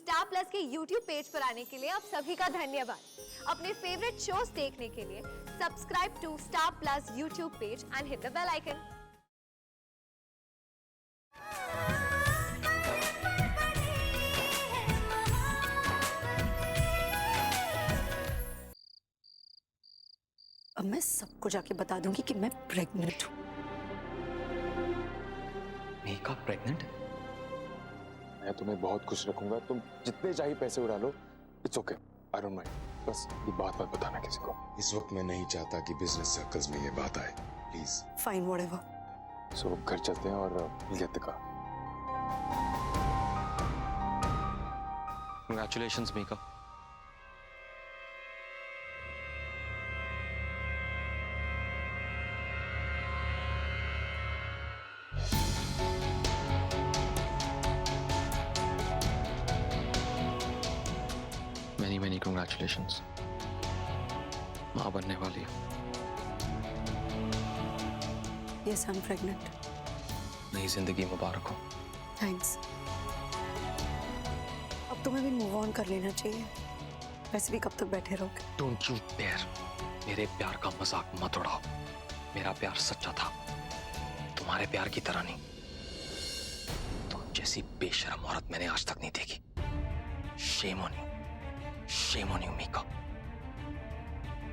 Star plus के YouTube page पर आने के लिए आप सभी का धन्यवाद। अपने फेवरेट शोज देखने के लिए subscribe to Star Plus YouTube page and hit the bell icon. अब मैं सबको जाके बता दूंगी कि मैं प्रेग्नेंट हूँ। मीका प्रेग्नेंट? मैं तुम्हें बहुत खुश रखूंगा, तुम जितने चाहिए पैसे उड़ा लो, it's okay, I don't mind. बस ये बात मत बताना किसी को। इस वक्त मैं नहीं चाहता कि बिजनेस सर्कल्स में ये बात आए, प्लीज। Fine, whatever. सो घर चलते हैं और get the car. Congratulations Mika. Many congratulations. मां बनने वाली है। Yes, I am pregnant. नई जिंदगी मुबारक हो। थैंक्स। अब तुम्हें भी मूव ऑन कर लेना चाहिए। वैसे भी कब तक बैठे रहोगे? डोंट यू डेयर मेरे प्यार का मजाक मत उड़ाओ। मेरा प्यार सच्चा था, तुम्हारे प्यार की तरह नहीं। तुम जैसी बेशरम औरत मैंने आज तक नहीं देखी। Shame on you, shame on you Mika.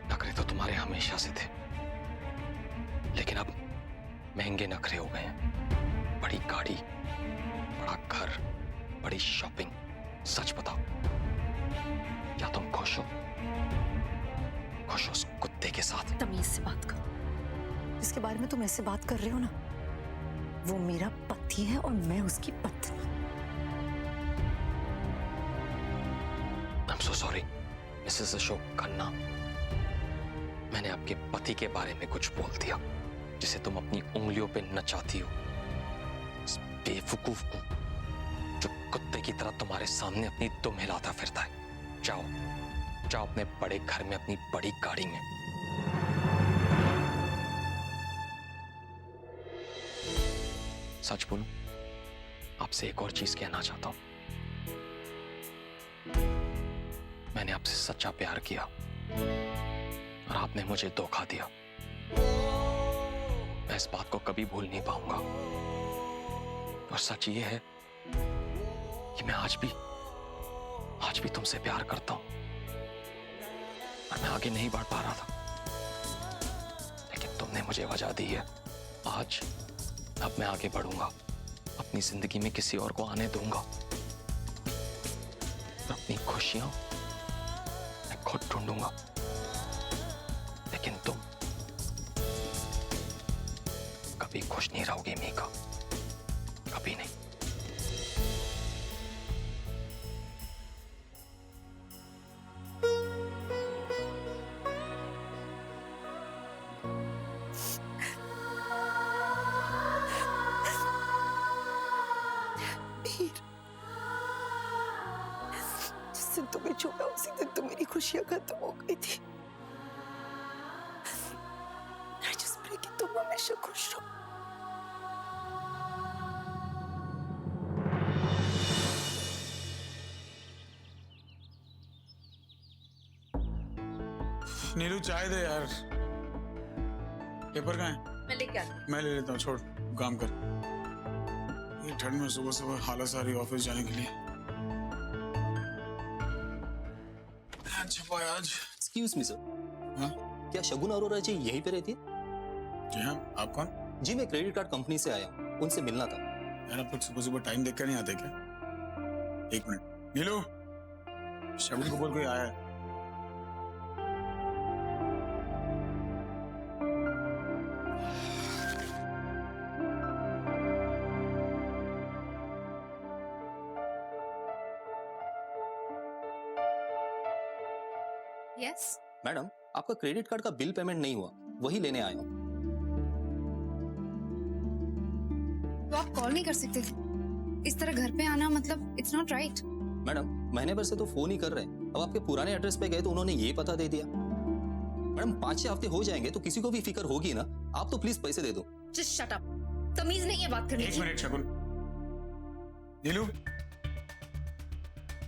नखरे तो तुम्हारे हमेशा से थे, लेकिन अब महंगे नखरे हो गए हैं। बड़ी गाड़ी, बड़ा घर, बड़ी शॉपिंग। सच बताओ, क्या तुम खुश हो? खुश हो उस कुत्ते के साथ? तमीज से बात करो। जिसके बारे में तुम ऐसे बात कर रहे हो ना, वो मेरा पति है और मैं उसकी पत्नी। I'm so sorry, Mrs Ashok Khanna. मैंने आपके पति के बारे में कुछ बोल दिया जिसे तुम अपनी उंगलियों पे नचाती हो। इस बेवकूफ को जो कुत्ते की तरह तुम्हारे सामने अपनी दुम हिलाता फिरता है। जाओ जाओ अपने बड़े घर में, अपनी बड़ी गाड़ी में। सच बोलूं, आपसे एक और चीज कहना चाहता हूं। मैंने आपसे सच्चा प्यार किया और आपने मुझे धोखा दिया। मैं इस बात को कभी भूल नहीं पाऊंगा। और सच ये है कि मैं आज भी तुमसे प्यार करता हूं। और मैं आगे नहीं बढ़ पा रहा था, लेकिन तुमने मुझे वजह दी है। अब मैं आगे बढ़ूंगा, अपनी जिंदगी में किसी और को आने दूंगा और अपनी खुशियां मैं खुद ढूंढूंगा। लेकिन तुम कभी खुश नहीं रहोगी मीका, कभी नहीं। जिस दिन तुम्हें छोड़ा उसी दिन तो मेरी खुशियां खत्म हो गई थी। I just pray कि तुम हमेशा खुश रहो। नीलू चाय दे यार। पेपर कहाँ है? मैं लेके आती हूँ। मैं ले लेता हूँ, छोड़ काम कर। ये ठंड में सुबह सुबह हालत आ रही ऑफिस जाने के लिए। छपा आज। एक्सक्यूज मी सर, हाँ क्या शगुन अरोरा जी यहीं पे रहती है? जी हाँ, आप कौन? जी मैं क्रेडिट कार्ड कंपनी से आया हूँ, उनसे मिलना था। यार आप लोग सुबह सुबह टाइम देख कर नहीं आते क्या? एक मिनट नीलू, शगुन को बोल कोई आया है। यस, मैडम आपका क्रेडिट कार्ड का बिल पेमेंट नहीं हुआ, वही लेने आया हूँ। तो आप कॉल नहीं कर सकते थे? इस तरह घर पे आना मतलब इट्स नॉट राइट। मैडम महीने भर से तो फोन ही कर रहे हैं, अब आपके पुराने एड्रेस पे गए तो उन्होंने ये पता दे दिया। मैडम 5-6 हफ्ते हो जाएंगे तो किसी को भी फिक्र होगी ना, आप तो प्लीज पैसे दे दो। जस्ट शट अप, तमीज नहीं है बात करने एक की। मिनट शगुन। नीलू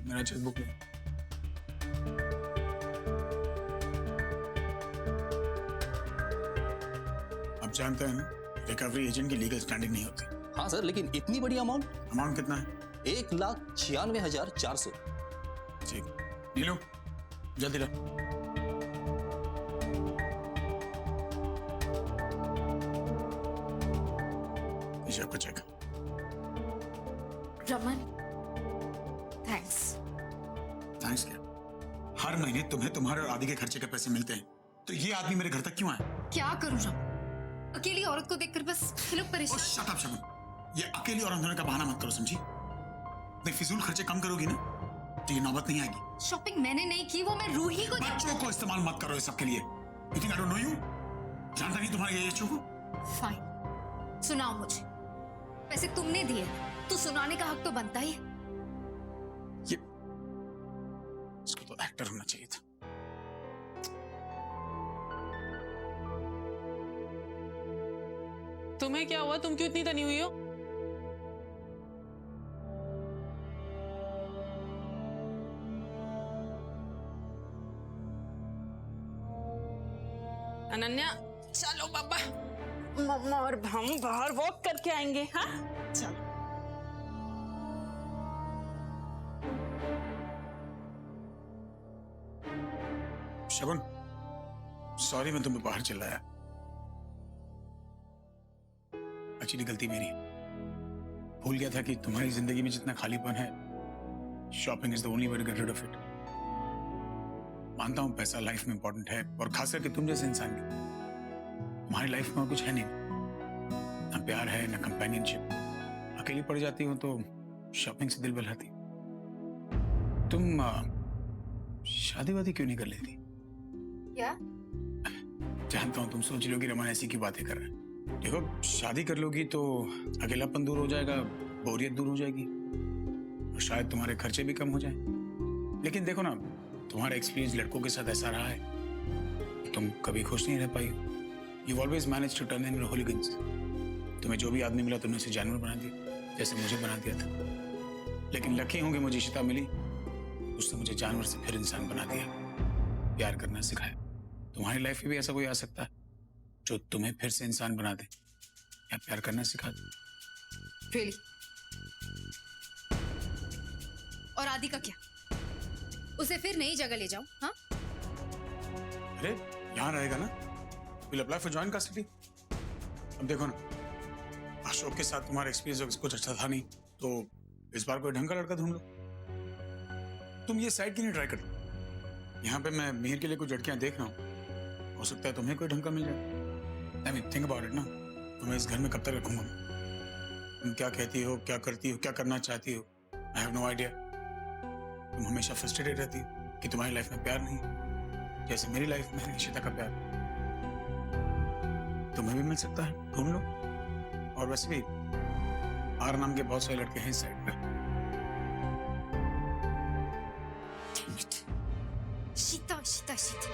मेरा चेकबुक ले। आप जानते हैं ना, रिकवरी एजेंट की लीगल स्टैंडिंग नहीं होती। हाँ सर, लेकिन इतनी बड़ी अमाउंट, अमाउंट कितना है? 1,96,400। ठीक, नीलू जल्दी ला। ये आपका चेक। रमन, थैंक्स। थैंक्स क्या? हर महीने तुम्हें तुम्हारे और आदि के खर्चे के पैसे मिलते हैं, तो ये आदमी मेरे घर तक क्यों आया? क्या करूं रमन, अकेली औरत को देखकर बस ये लोग ओ परेशान। शट अप शगुन, ये अकेली औरत होने का बहाना मत करो, समझी? नहीं, फिजूल खर्चे कम करोगी ना तो ये नौबत नहीं आएगी। शॉपिंग मैंने नहीं की, वो मैं रूही को बच्चों को इस्तेमाल मत करो इस सब के लिए। You think I don't know you? जानता नहीं तुम्हारे ये बच्चों को? फाइन, सुनाओ मुझे। पैसे तुमने दिए तो सुनाने का हक तो बनता ही है। ये इसको तो एक्टर होना चाहिए था। तुम्हें क्या हुआ? तुम क्यों इतनी तनी हुई हो? अनन्या, चलो बाबा, मम्मा और हम बाहर वॉक करके आएंगे। हाँ चलो। शगुन, सॉरी मैं तुम्हें बाहर चिल्लाया। एक्चुअली गलती मेरी है। भूल गया था कि तुम्हारी जिंदगी में जितना खालीपन है, shopping is the only way to get rid of it. मानता हूं पैसा लाइफ में इंपॉर्टेंट है, और खास करके तुम जैसे इंसान की। तुम्हारी लाइफ में और कुछ है नहीं, ना प्यार है ना कंपेनियनशिप। अकेली पड़ जाती हो तो शॉपिंग से दिल बहलाती। तुम शादी वादी क्यों नहीं कर लेती? क्या? जानता हूं तुम सोच लोगी रमन ऐसी की बातें कर रहे हैं। देखो, शादी कर लोगी तो अकेलापन दूर हो जाएगा, बोरियत दूर हो जाएगी, और शायद तुम्हारे खर्चे भी कम हो जाए। लेकिन देखो ना, तुम्हारा एक्सपीरियंस लड़कों के साथ ऐसा रहा है कि तुम कभी खुश नहीं रह पाई। You always manage to turn in hooligans. तुम्हें जो भी आदमी मिला तुमने उसे जानवर बना दिया, जैसे मुझे बना दिया था। लेकिन लकी होंगे मुझे इशिता मिली, उसने मुझे जानवर से फिर इंसान बना दिया, प्यार करना सिखाया। तुम्हारी लाइफ में भी ऐसा कोई आ सकता है जो तुम्हें फिर से इंसान बना दे या प्यार करना सिखा दे। Really? और आदि का क्या? उसे फिर नई जगह ले जाऊं? हाँ? अरे यहाँ रहेगा ना, will apply for join custody. अब देखो ना, अशोक के साथ तुम्हारा एक्सपीरियंस कुछ अच्छा था नहीं, तो इस बार कोई ढंग का लड़का ढूंढ लो। तुम ये साइड क्यों नहीं ट्राई करते? यहाँ पे मैं मिहिर के लिए कुछ लड़कियां देख रहा हूँ, हो सकता है तुम्हें कोई ढंग का मिल जाए। I mean think about it ना, तुम्हें इस घर में कब तक रखूंगा मैं? तुम क्या कहती हो, क्या करती हो, क्या करना चाहती हो, आई हैव नो आइडिया। तुम हमेशा फ्रस्ट्रेटेड रहती हो कि तुम्हारी लाइफ में प्यार नहीं, जैसे मेरी लाइफ में है इशिता का प्यार। तुम्हें भी मिल सकता है, ढूंढ लो। और वैसे भी आर नाम के बहुत सारे लड़के हैं इस साइड पे। शीता शीता शीता।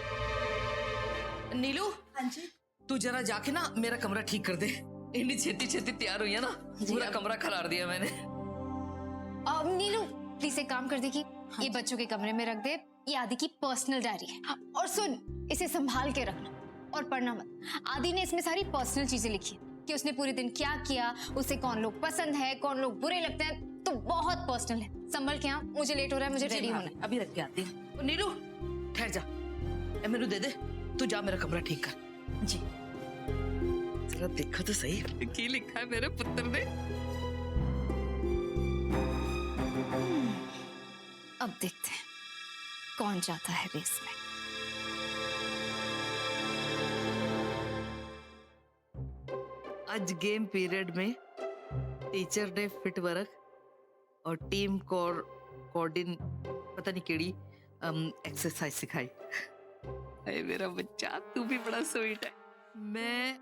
नीलू, हाँ जी, तू जरा जाके ना मेरा कमरा ठीक कर दे। इतनी छेती छेती तैयार हुई है ना, पूरा कमरा खिलार दिया मैंने। नीलू प्लीज एक काम कर दे कि ये बच्चों के कमरे में रख दे। ये आदि की पर्सनल डायरी है, और सुन, इसे संभाल के रखना और पढ़ना मत। आदि ने इसमें सारी पर्सनल चीजें लिखी है कि उसने पूरे दिन क्या किया, उसे कौन लोग पसंद है, कौन लोग बुरे लगते हैं, तो बहुत पर्सनल है। संभल के आ, मुझे लेट हो रहा है, मुझे रेडी होना है। अभी रख के आती हूँ। नीलू ठहर जा, मेनू दे दे, तू जा मेरा कमरा ठीक कर। जी जरा देखो तो सही क्या लिखा है मेरे पुत्र ने। अब देखते हैं कौन जाता है रेस में। आज गेम पीरियड में टीचर ने फिट वर्क और टीम कोऑर्डिन पता नहीं केड़ी एक्सरसाइज सिखाई। अरे मेरा बच्चा, तू भी बड़ा स्वीट है। मैं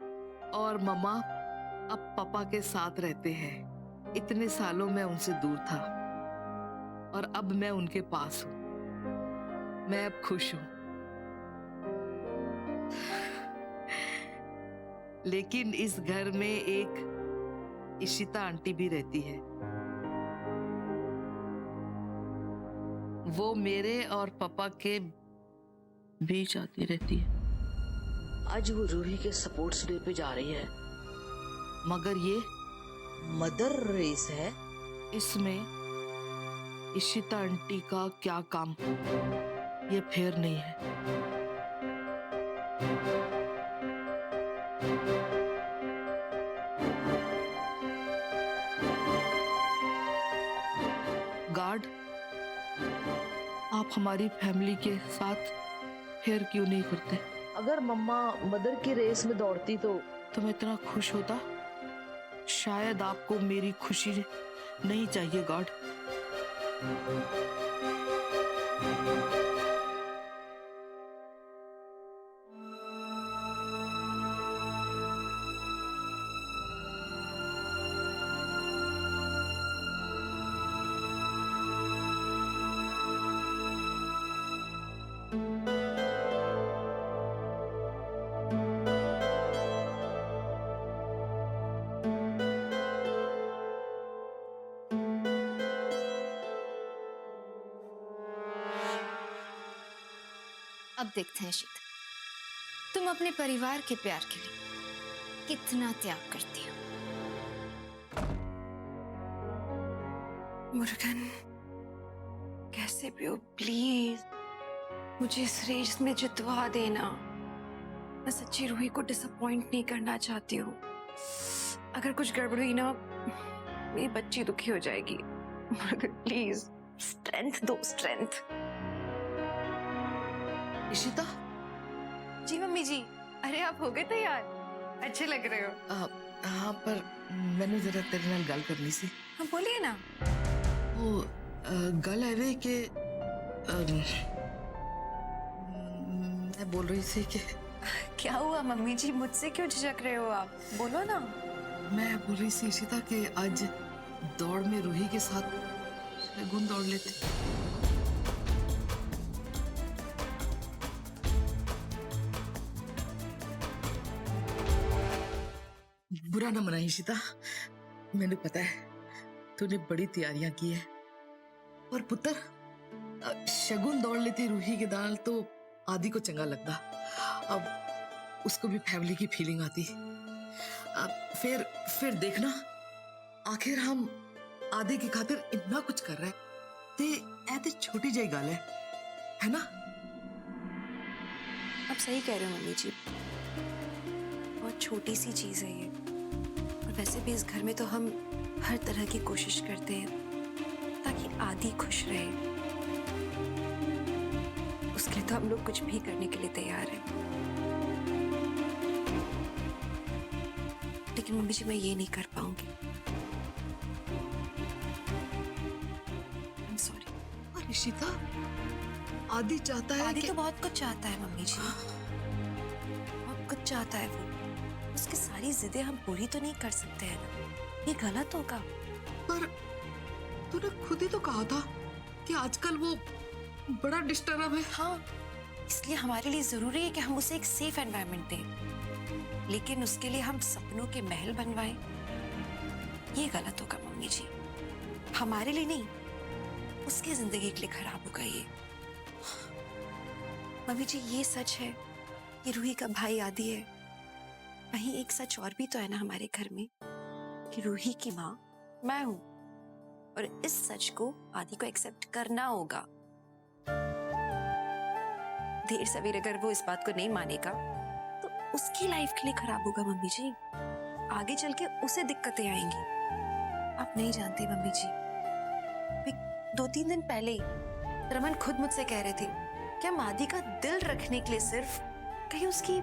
और मम्मा अब पापा के साथ रहते हैं। इतने सालों में उनसे दूर था और अब मैं उनके पास हूँ। मैं अब खुश हूँ, लेकिन इस घर में एक इशिता आंटी भी रहती है। वो मेरे और पापा के बीच आती रहती है। आज वो रूही के सपोर्ट्स डे पे जा रही है। मगर ये मदर रेस है। इसमें इशिता आंटी का क्या काम, ये फेयर नहीं है। गार्ड, आप हमारी फैमिली के साथ फेयर क्यों नहीं करते? अगर मम्मा मदर की रेस में दौड़ती तो मैं इतना खुश होता। शायद आपको मेरी खुशी नहीं चाहिए गार्ड। अब देखते हैं शीत, तुम अपने परिवार के प्यार के लिए कितना त्याग करती हो। मुर्गन, कैसे भी हो प्लीज मुझे इस रेस में जितवा देना। मैं सच्ची रूही को डिसअपॉइंट नहीं करना चाहती हूँ। अगर कुछ गड़बड़ हुई ना, मेरी बच्ची दुखी हो जाएगी। मुर्गन प्लीज, स्ट्रेंथ दो, स्ट्रेंथ। इशिता, जी मम्मी जी। अरे आप हो गए तैयार, अच्छे लग रहे हो। हाँ, पर मैंने जरा तेरे नाल गल करनी सी। हाँ बोलिए ना। वो गल है कि मैं बोल रही थी कि क्या हुआ मम्मी जी, मुझसे क्यों झिझक रहे हो आप? बोलो ना। मैं बोल रही थी इशिता कि आज दौड़ में रूही के साथ शगुन दौड़ लेते। बुरा ना मना इशिता, मैंने पता है तूने बड़ी तैयारियां की है। और पुत्र, शगुन दौड़ लेती रूही के दाल तो आदि को चंगा लगता। अब उसको भी फैमिली की फीलिंग आती। अब फिर देखना, आखिर हम आदि की खातिर इतना कुछ कर रहे ते ऐसे छोटी जी गल है ना? आप सही कह रहे हो मम्मी जी, बहुत छोटी सी चीज है ये। और वैसे भी इस घर में तो हम हर तरह की कोशिश करते हैं ताकि आदि खुश रहे। उसके लिए तो हम लोग कुछ भी करने के लिए तैयार हैं। लेकिन मम्मी जी, मैं ये नहीं कर पाऊंगी। I'm sorry। और इशिता, आदि चाहता है आदि कि तो बहुत कुछ चाहता है मम्मी जी, बहुत कुछ चाहता है वो। उसकी सारी जिदें हम पूरी तो नहीं कर सकते हैं ना, ये गलत होगा। पर तूने खुद ही तो कहा था कि आजकल वो बड़ा डिस्टर्ब है। हाँ, इसलिए हमारे लिए जरूरी है कि हम उसे एक सेफ एनवायरनमेंट दें, लेकिन उसके लिए हम सपनों के महल बनवाएं, ये गलत होगा मम्मी जी। हमारे लिए नहीं, उसकी जिंदगी के लिए खराब होगा ये। मम्मी जी, ये सच है कि रूही का भाई आदि है, वहीं एक सच और भी तो है ना हमारे घर में, कि रूही की माँ मैं हूं। और इस सच को आदि को एक्सेप्ट करना होगा। देर सवेर अगर वो इस बात को नहीं मानेगा तो उसकी लाइफ के लिए खराब होगा मम्मी जी। आगे चल के उसे दिक्कतें आएंगी। आप नहीं जानते मम्मी जी, 2-3 दिन पहले ही रमन खुद मुझसे कह रहे थे कि हम आदि का दिल रखने के लिए सिर्फ कहीं उसकी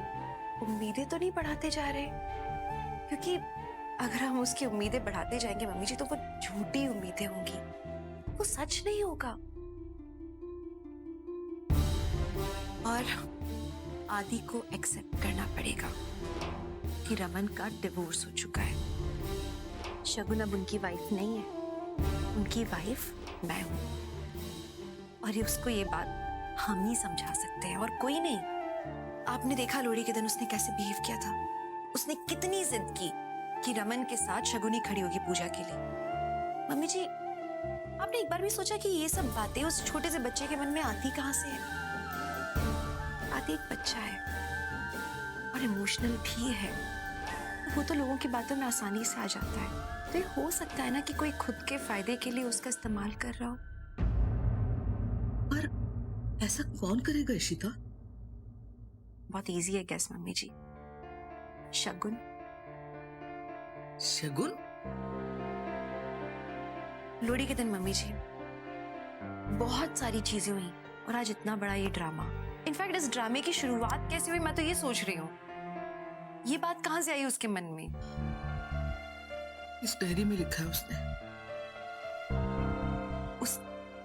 उम्मीदें तो नहीं बढ़ाते जा रहे, क्योंकि अगर हम उसकी उम्मीदें बढ़ाते जाएंगे मम्मी जी तो वो झूठी उम्मीदें होंगी, वो सच नहीं होगा। और आदि को एक्सेप्ट करना पड़ेगा कि रमन का डिवोर्स हो चुका है। शगुन अब उनकी वाइफ नहीं है, उनकी वाइफ मैं हूं। और ये उसको ये बात हम ही समझा सकते हैं और कोई नहीं। आपने देखा लोहड़ी के दिन उसने कैसे बिहेव किया था। उसने कितनी जिद की कि रमन के साथ शगुनी खड़ी होगी पूजा के लिए। मम्मी जी, आपने एक बार भी सोचा कि ये सब बातें उस छोटे से बच्चे के मन में आती कहाँ से है? आदि एक बच्चा है और इमोशनल भी है। वो तो लोगों की बातों में आसानी से आ जाता है। तो ये हो सकता है ना कि कोई खुद के फायदे के लिए उसका इस्तेमाल कर रहा हो। पर ऐसा कौन करेगा इशिता? बहुत इजी है गैस मम्मी जी, शगुन। शगुन? लोहड़ी के दिन मम्मी जी बहुत सारी चीजें हुई और आज इतना बड़ा ये ड्रामा। इनफैक्ट इस ड्रामे की शुरुआत कैसे हुई मैं तो ये सोच रही हूँ। ये बात कहाँ से आई उसके मन में? इस डायरी में लिखा है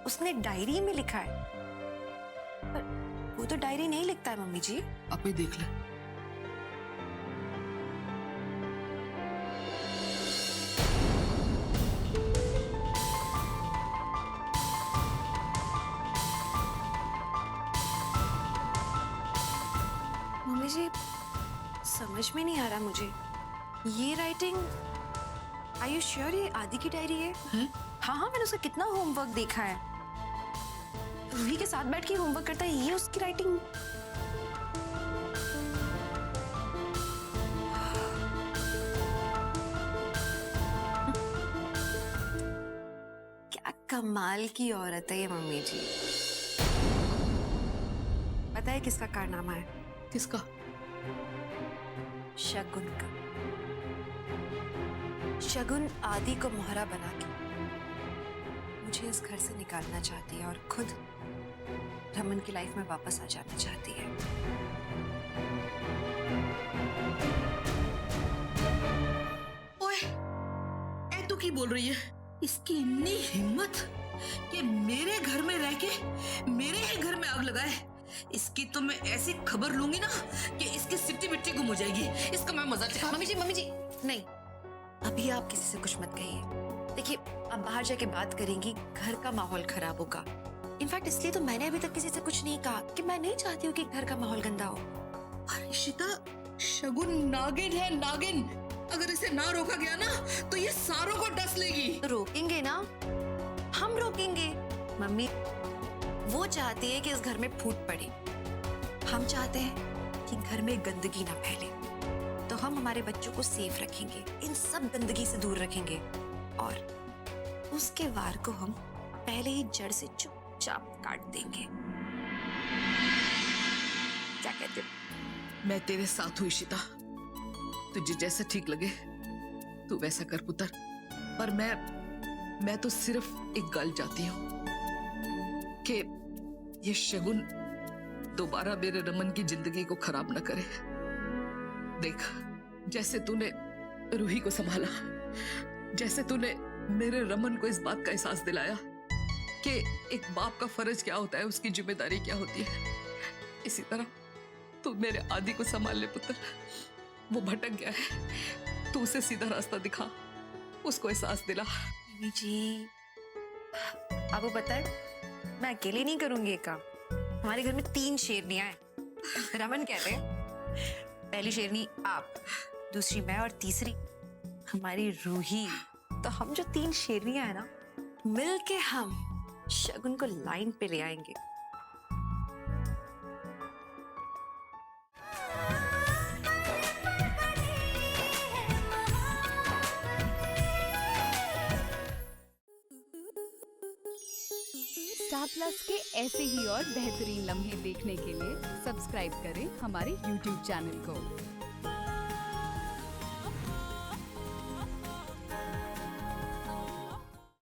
उसने डायरी में लिखा है, पर वो तो डायरी नहीं लिखता है मम्मी जी। आप ही देख ले। मम्मी जी समझ में नहीं आ रहा मुझे, ये राइटिंग आर यू श्योर ये आदि की डायरी है? हाँ हाँ, मैंने उसका कितना होमवर्क देखा है। रूही के साथ बैठ के होमवर्क करता है, ये उसकी राइटिंग। क्या कमाल की औरत है ये मम्मी जी। पता है किसका कारनामा है? किसका? शगुन का। शगुन आदि को मोहरा बना के मुझे इस घर से निकालना चाहती है और खुद रमन की लाइफ में वापस आ जाना चाहती है। ओए, ऐ तू की बोल रही है? इसकी इतनी हिम्मत कि मेरे घर में रह के मेरे ही घर में आग लगाए। इसकी तो मैं ऐसी खबर लूंगी ना कि इसकी सिट्टी मिट्टी गुम हो जाएगी। इसका मैं मजा चखा। मम्मी जी नहीं, अभी आप किसी से कुछ मत कहिए। देखिए आप बाहर जाके बात करेंगी, घर का माहौल खराब होगा। इनफैक्ट इसलिए तो मैंने अभी तक किसी से कुछ नहीं कहा कि मैं नहीं चाहती हूँ कि घर का माहौल गंदा हो। अरे इशिता, शगुन नागिन है, नागिन। अगर इसे ना रोका गया ना तो ये सारों को डस लेगी। तो रोकेंगे ना, हम रोकेंगे। मम्मी वो चाहती है कि इस घर में फूट पड़े, हम चाहते हैं कि घर में गंदगी ना फैले। तो हम हमारे बच्चों को सेफ रखेंगे, इन सब गंदगी से दूर रखेंगे और उसके वार को हम पहले ही जड़ से चुपचाप काट देंगे। क्या कहते हो? मैं तेरे साथ हूँ इशिता, तुझे जैसा ठीक लगे तू वैसा कर पुत्र। पर मैं तो सिर्फ एक गल चाहती हूँ कि ये शगुन दोबारा मेरे रमन की जिंदगी को खराब न करे। देख, जैसे तूने रूही को संभाला, जैसे तूने मेरे रमन को इस बात का एहसास दिलाया कि एक बाप का फर्ज क्या होता है, उसकी जिम्मेदारी क्या होती है, इसी तरह तू मेरे आदि को संभाल ले पुत्र। वो भटक गया है, तू उसे सीधा रास्ता दिखा, उसको एहसास दिला। जी आपको पता है मैं अकेले नहीं करूंगी ये काम। हमारे घर में 3 शेरनियां हैं। रमन कहते हैं पहली शेरनी आप, दूसरी मैं और तीसरी हमारी रूही। तो हम जो 3 शेरनियां हैं ना, मिलके हम शगुन को लाइन पे ले आएंगे। स्टार प्लस के ऐसे ही और बेहतरीन लम्हे देखने के लिए सब्सक्राइब करें हमारे YouTube चैनल को।